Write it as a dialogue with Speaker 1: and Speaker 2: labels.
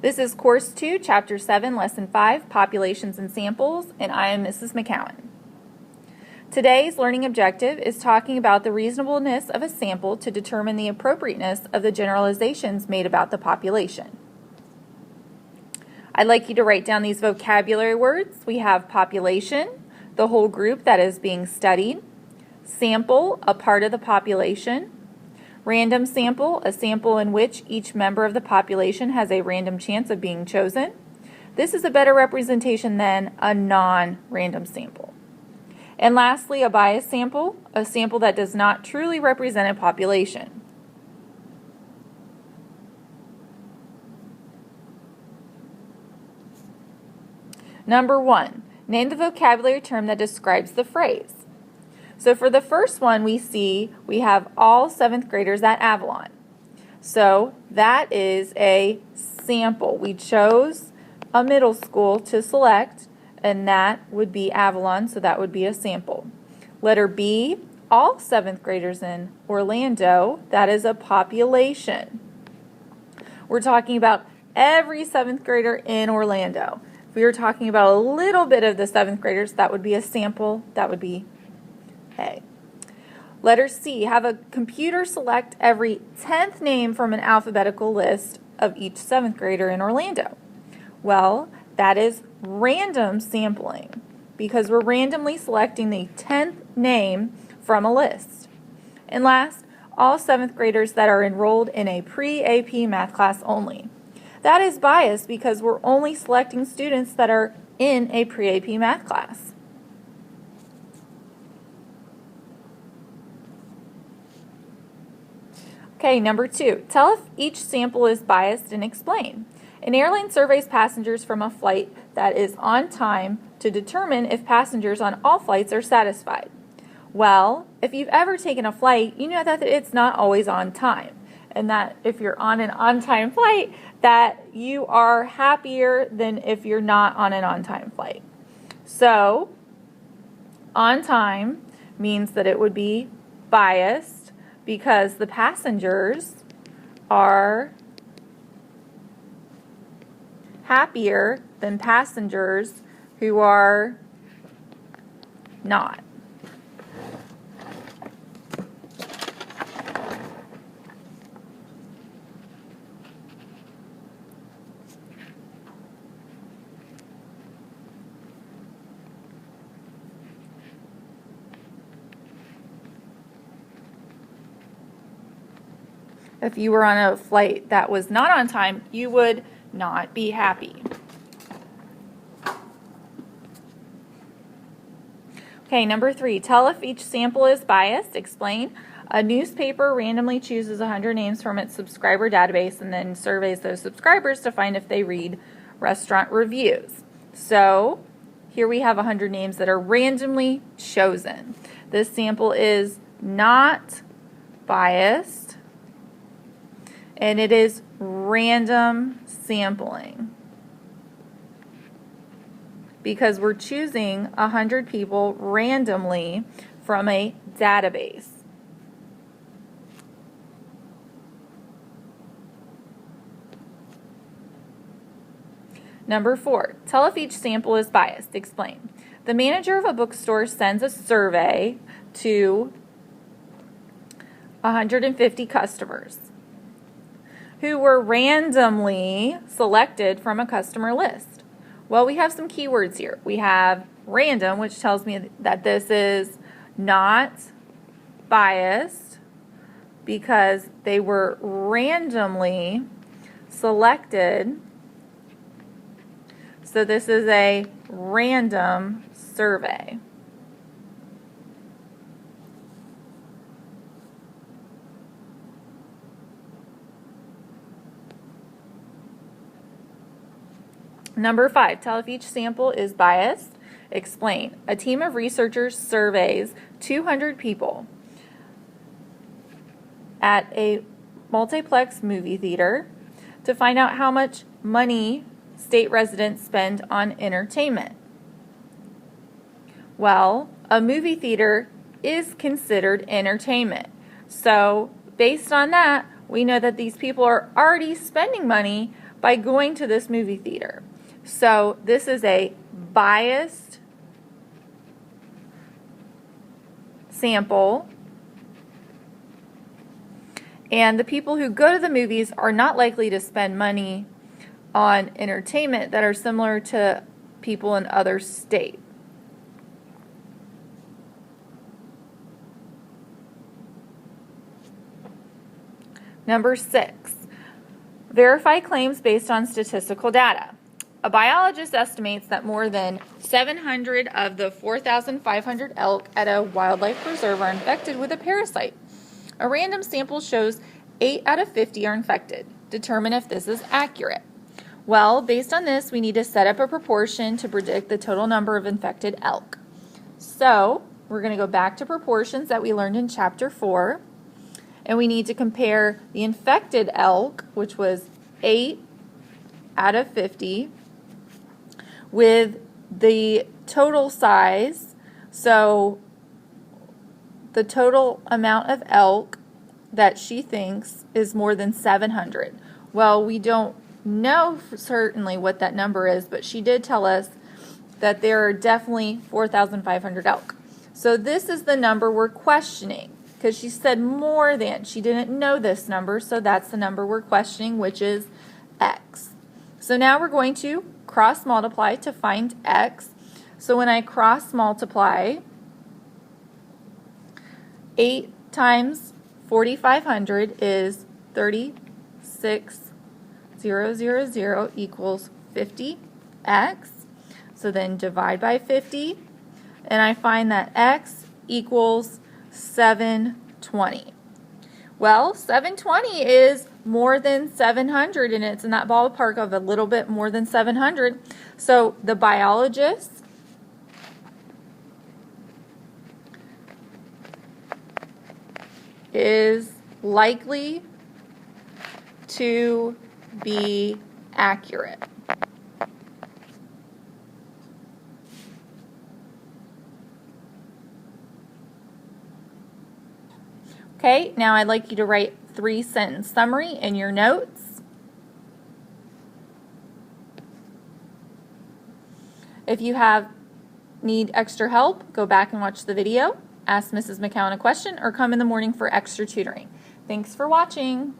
Speaker 1: This is Course 2, Chapter 7, Lesson 5, Populations and Samples, and I am Mrs. McCowan. Today's learning objective is talking about the reasonableness of a sample to determine the appropriateness of the generalizations made about the population. I'd like you to write down these vocabulary words. We have population, the whole group that is being studied; sample, a part of the population; random sample, a sample in which each member of the population has a random chance of being chosen. This is a better representation than a non-random sample. And lastly, a bias sample, a sample that does not truly represent a population. Number 1, name the vocabulary term that describes the phrase. So for the first one, we have all 7th graders at Avalon. So that is a sample. We chose a middle school to select, and that would be Avalon, so that would be a sample. Letter B, all 7th graders in Orlando, that is a population. We're talking about every 7th grader in Orlando. If we were talking about a little bit of the 7th graders, that would be a sample, that would be A. Letter C, have a computer select every 10th name from an alphabetical list of each 7th grader in Orlando. Well, that is random sampling because we're randomly selecting the 10th name from a list. And last, all 7th graders that are enrolled in a pre-AP math class only. That is biased because we're only selecting students that are in a pre-AP math class. Okay, number 2, tell if each sample is biased and explain. An airline surveys passengers from a flight that is on time to determine if passengers on all flights are satisfied. Well, if you've ever taken a flight, you know that it's not always on time, and that if you're on an on-time flight, that you are happier than if you're not on an on-time flight. So, on time means that it would be biased, because the passengers are happier than passengers who are not. If you were on a flight that was not on time, you would not be happy. Okay, number 3, tell if each sample is biased. Explain. A newspaper randomly chooses 100 names from its subscriber database and then surveys those subscribers to find if they read restaurant reviews. So here we have 100 names that are randomly chosen. This sample is not biased, and it is random sampling because we're choosing 100 people randomly from a database. Number 4, tell if each sample is biased. Explain. The manager of a bookstore sends a survey to 150 customers who were randomly selected from a customer list. Well, we have some keywords here. We have random, which tells me that this is not biased because they were randomly selected. So this is a random survey. Number 5, tell if each sample is biased. Explain. A team of researchers surveys 200 people at a multiplex movie theater to find out how much money state residents spend on entertainment. Well, a movie theater is considered entertainment. So based on that, we know that these people are already spending money by going to this movie theater. So this is a biased sample, and the people who go to the movies are not likely to spend money on entertainment that are similar to people in other states. Number 6, verify claims based on statistical data. A biologist estimates that more than 700 of the 4,500 elk at a wildlife preserve are infected with a parasite. A random sample shows 8 out of 50 are infected. Determine if this is accurate. Well, based on this, we need to set up a proportion to predict the total number of infected elk. So, we're going to go back to proportions that we learned in Chapter 4. And we need to compare the infected elk, which was 8 out of 50, with the total size. So the total amount of elk that she thinks is more than 700. Well, we don't know certainly what that number is, but she did tell us that there are definitely 4,500 elk. So this is the number we're questioning, because she said more than. She didn't know this number, so that's the number we're questioning, which is X. So now we're going to cross multiply to find X. So when I cross multiply, 8 times 4,500 is 36,000 equals 50X. So then divide by 50, and I find that X equals 720. Well, 720 is more than 700, and it's in that ballpark of a little bit more than 700. So the biologist is likely to be accurate. Okay, now I'd like you to write 3-sentence summary in your notes. If you need extra help, go back and watch the video, ask Mrs. McCowan a question, or come in the morning for extra tutoring. Thanks for watching.